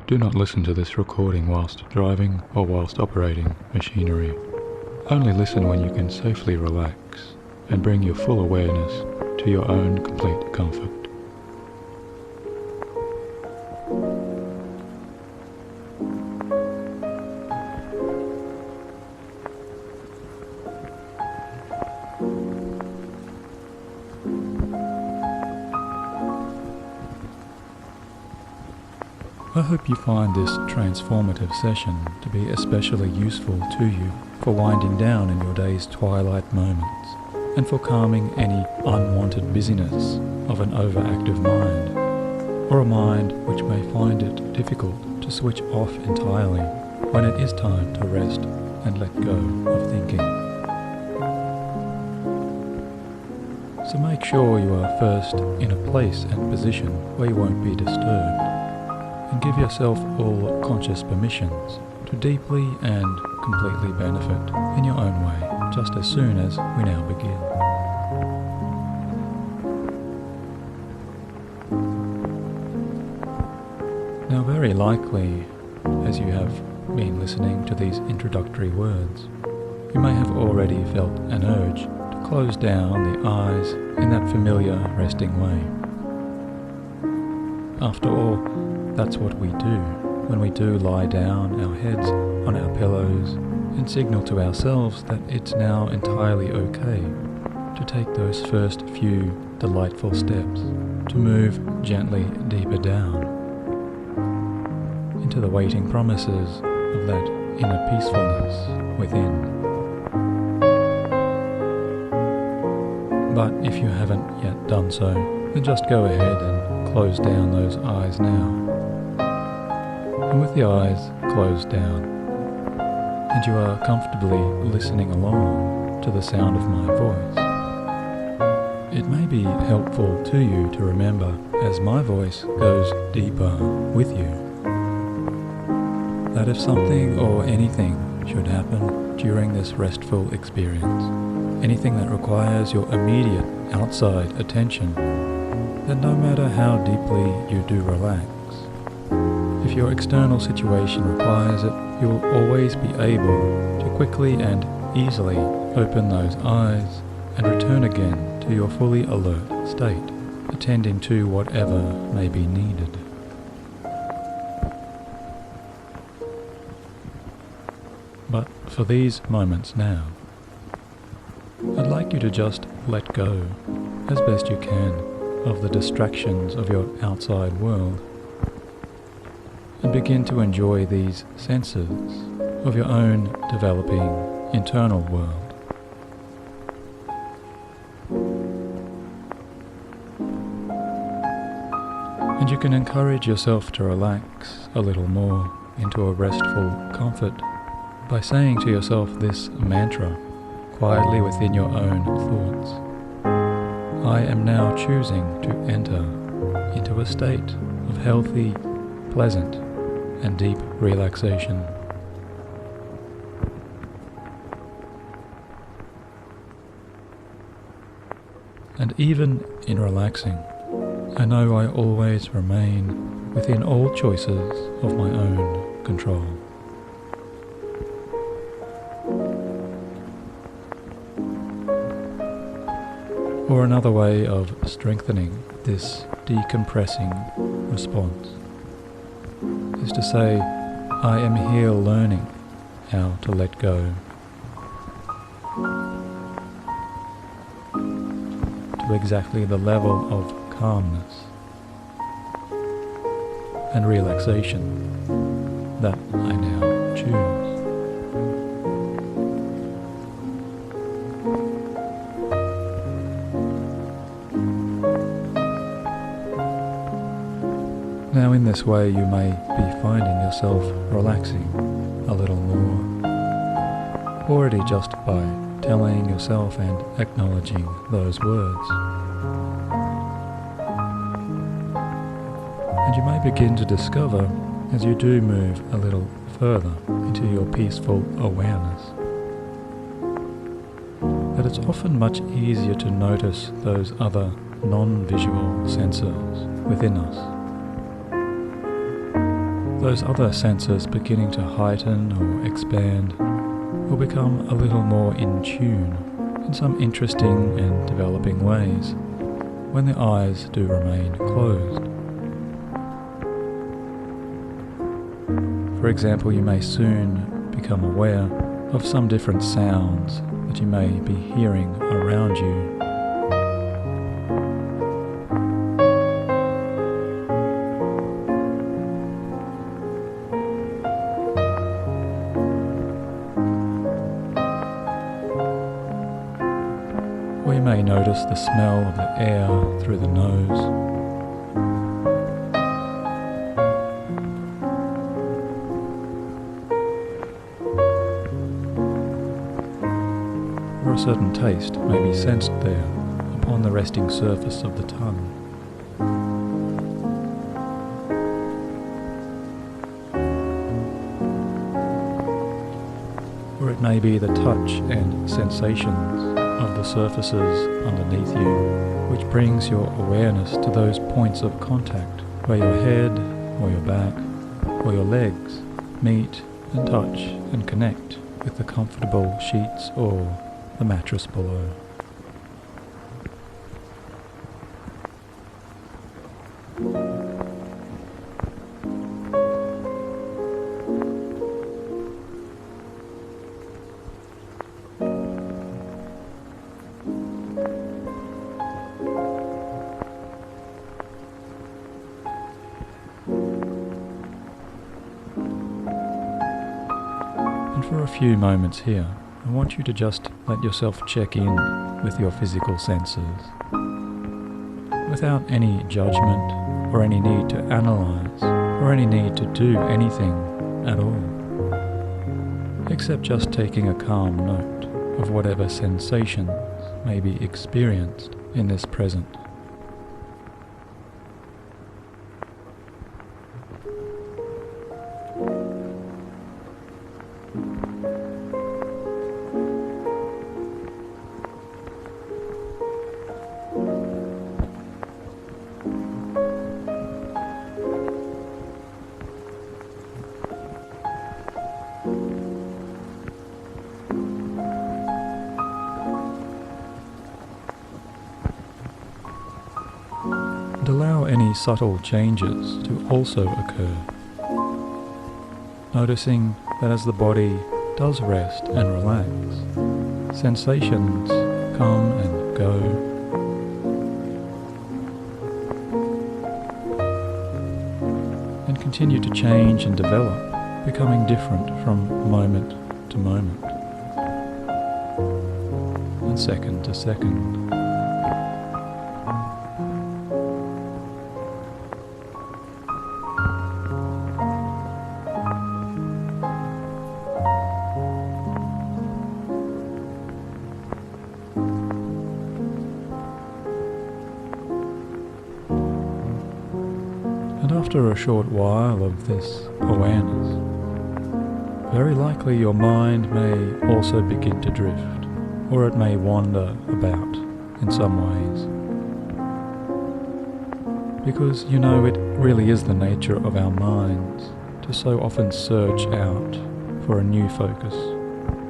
Do not listen to this recording whilst driving or whilst operating machinery. Only listen when you can safely relax and bring your full awareness to your own complete comfort. I hope you find this transformative session to be especially useful to you for winding down in your day's twilight moments and for calming any unwanted busyness of an overactive mind, or a mind which may find it difficult to switch off entirely when it is time to rest and let go of thinking. So make sure you are first in a place and position where you won't be disturbed, and give yourself all conscious permissions to deeply and completely benefit in your own way, just as soon as we now begin. Now, very likely, as you have been listening to these introductory words, you may have already felt an urge to close down the eyes in that familiar resting way. After all, that's what we do when we do lie down our heads on our pillows and signal to ourselves that it's now entirely okay to take those first few delightful steps to move gently deeper down into the waiting promises of that inner peacefulness within. But if you haven't yet done so, then just go ahead and close down those eyes now. And with the eyes closed down, and you are comfortably listening along to the sound of my voice, it may be helpful to you to remember as my voice goes deeper with you, that if something or anything should happen during this restful experience, anything that requires your immediate outside attention, then no matter how deeply you do relax, if your external situation requires it, you will always be able to quickly and easily open those eyes and return again to your fully alert state, attending to whatever may be needed. But for these moments now, I'd like you to just let go, as best you can, of the distractions of your outside world, and begin to enjoy these senses of your own developing internal world. And you can encourage yourself to relax a little more into a restful comfort by saying to yourself this mantra quietly within your own thoughts. I am now choosing to enter into a state of healthy, pleasant, and deep relaxation. And even in relaxing, I know I always remain within all choices of my own control. Or another way of strengthening this decompressing response is to say, I am here learning how to let go, to exactly the level of calmness and relaxation that I now choose. Now in this way you may be finding yourself relaxing a little more, already just by telling yourself and acknowledging those words. And you may begin to discover, as you do move a little further into your peaceful awareness, that it's often much easier to notice those other non-visual sensors within us. those other senses beginning to heighten or expand, or become a little more in tune in some interesting and developing ways when the eyes do remain closed. For example, you may soon become aware of some different sounds that you may be hearing around you. Or you may notice the smell of the air through the nose. Or a certain taste may be sensed there upon the resting surface of the tongue. Or it may be the touch and sensations of the surfaces underneath you, which brings your awareness to those points of contact where your head or your back or your legs meet and touch and connect with the comfortable sheets or the mattress below. And for a few moments here, I want you to just let yourself check in with your physical senses, without any judgment or any need to analyze or any need to do anything at all, except just taking a calm note of whatever sensations may be experienced in this present. And allow any subtle changes to also occur, noticing that as the body does rest and relax, sensations come and go, and continue to change and develop, becoming different from moment to moment, and second to second. And after a short while of this awareness, very likely your mind may also begin to drift, or it may wander about in some ways. Because you know it really is the nature of our minds to so often search out for a new focus,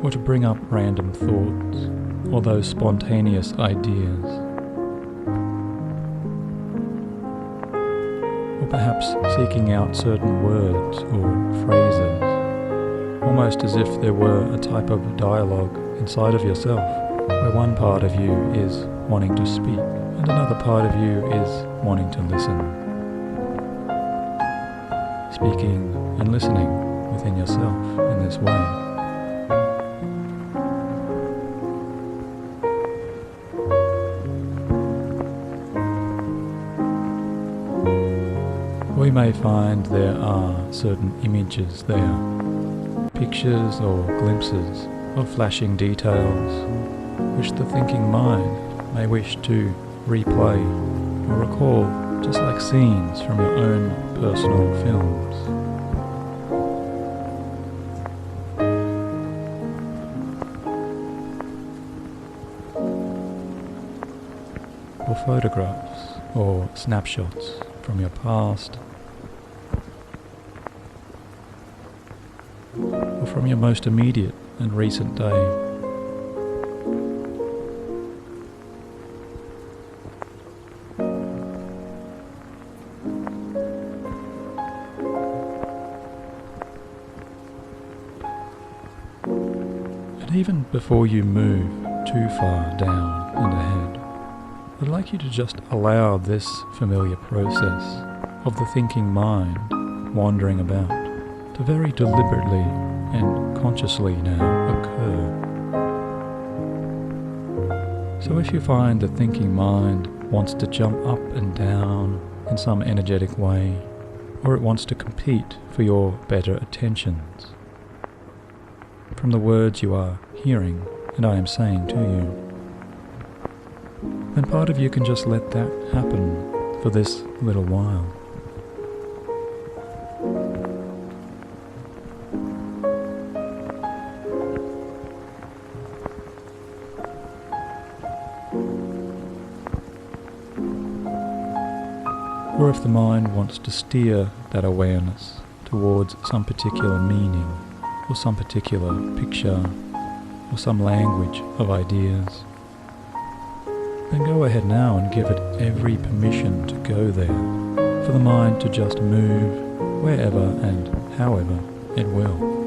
or to bring up random thoughts, or those spontaneous ideas. Perhaps seeking out certain words or phrases, almost as if there were a type of dialogue inside of yourself, where one part of you is wanting to speak and another part of you is wanting to listen. Speaking and listening within yourself in this way. We may find there are certain images there, pictures or glimpses of flashing details, which the thinking mind may wish to replay or recall, just like scenes from your own personal films. Or photographs or snapshots from your past, or from your most immediate and recent day. And even before you move too far down and ahead, I'd like you to just allow this familiar process of the thinking mind wandering about to very deliberately and consciously now occur. So if you find the thinking mind wants to jump up and down in some energetic way, or it wants to compete for your better attentions, from the words you are hearing and I am saying to you, then part of you can just let that happen for this little while. Or if the mind wants to steer that awareness towards some particular meaning, or some particular picture, or some language of ideas, then go ahead now and give it every permission to go there, for the mind to just move wherever and however it will.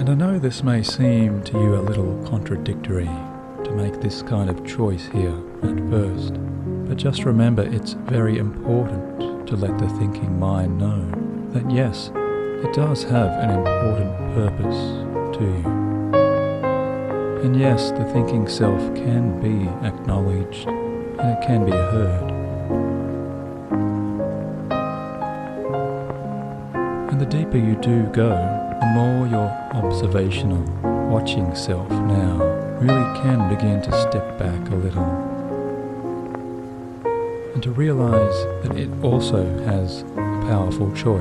And I know this may seem to you a little contradictory to make this kind of choice here at first, but just remember it's very important to let the thinking mind know that yes, it does have an important purpose to you. And yes, the thinking self can be acknowledged and it can be heard. And the deeper you do go, the more your observational, watching self now really can begin to step back a little and to realize that it also has a powerful choice.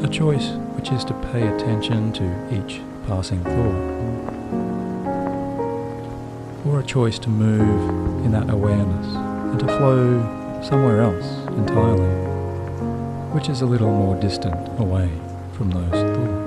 A choice which is to pay attention to each passing thought, or a choice to move in that awareness and to flow somewhere else entirely, which is a little more distant away from those thoughts.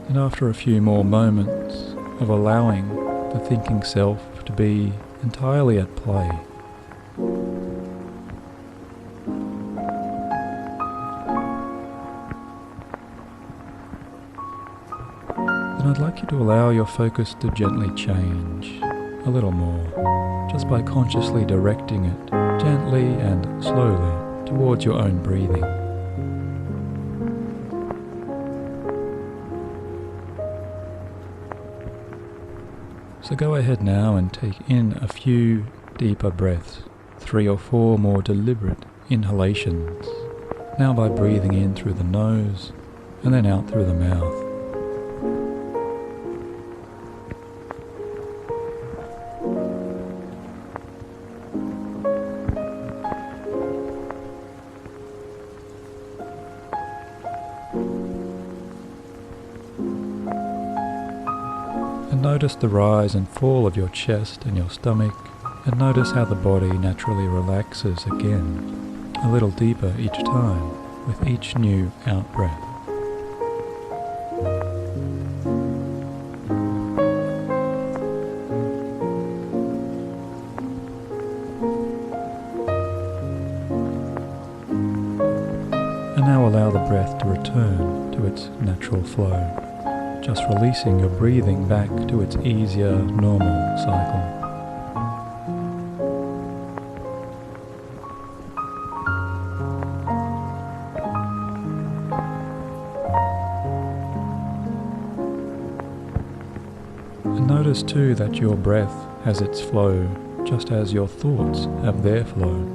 And after a few more moments of allowing the thinking self to be entirely at play, then I'd like you to allow your focus to gently change a little more, just by consciously directing it gently and slowly towards your own breathing. So go ahead now and take in a few deeper breaths, 3 or 4 more deliberate inhalations, now by breathing in through the nose and then out through the mouth. And notice the rise and fall of your chest and your stomach, and notice how the body naturally relaxes again, a little deeper each time with each new out-breath. to its natural flow, just releasing your breathing back to its easier, normal cycle. And notice too that your breath has its flow, just as your thoughts have their flow.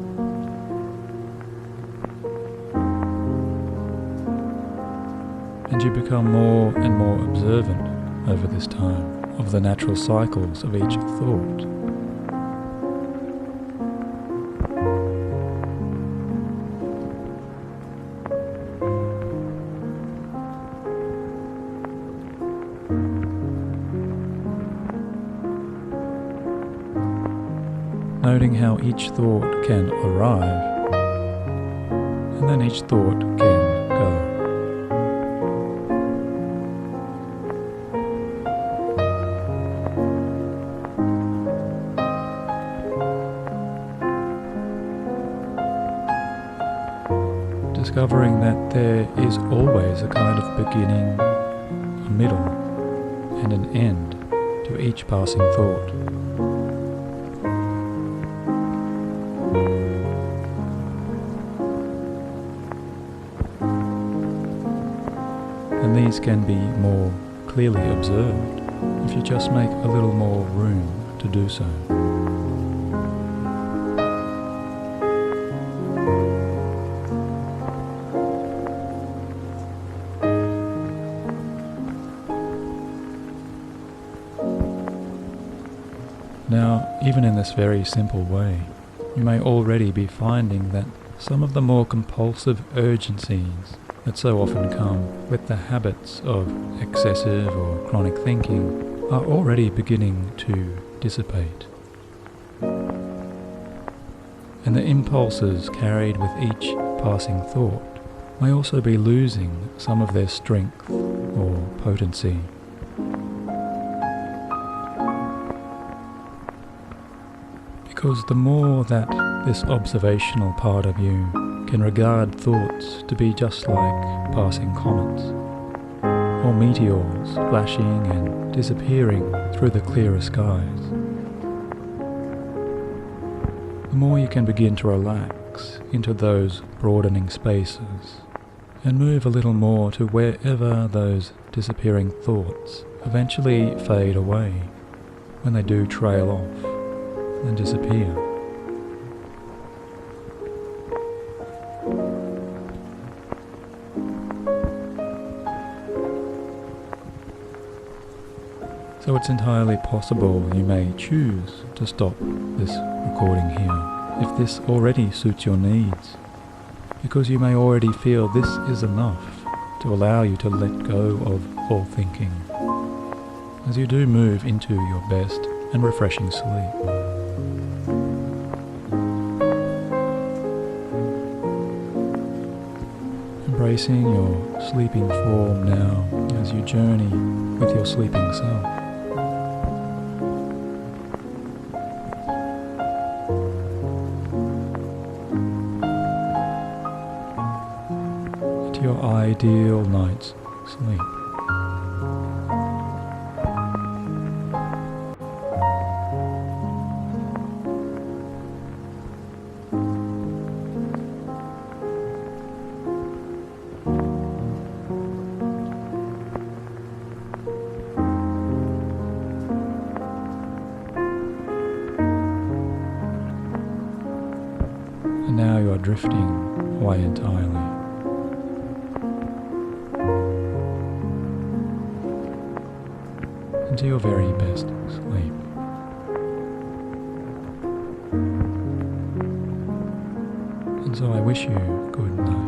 And you become more and more observant over this time of the natural cycles of each thought. Noting how each thought can arrive, and then each thought can go. Discovering that there is always a kind of beginning, a middle, and an end to each passing thought. And these can be more clearly observed if you just make a little more room to do so. Now, even in this very simple way, you may already be finding that some of the more compulsive urgencies that so often come with the habits of excessive or chronic thinking are already beginning to dissipate. And the impulses carried with each passing thought may also be losing some of their strength or potency. Because the more that this observational part of you can regard thoughts to be just like passing comets, or meteors flashing and disappearing through the clearer skies, the more you can begin to relax into those broadening spaces and move a little more to wherever those disappearing thoughts eventually fade away when they do trail off and disappear. So it's entirely possible you may choose to stop this recording here if this already suits your needs, because you may already feel this is enough to allow you to let go of all thinking as you do move into your best and refreshing sleep. Embracing your sleeping form now as you journey with your sleeping self. To your ideal night's sleep. And now you are drifting away entirely. Into your very best sleep. And so I wish you good night.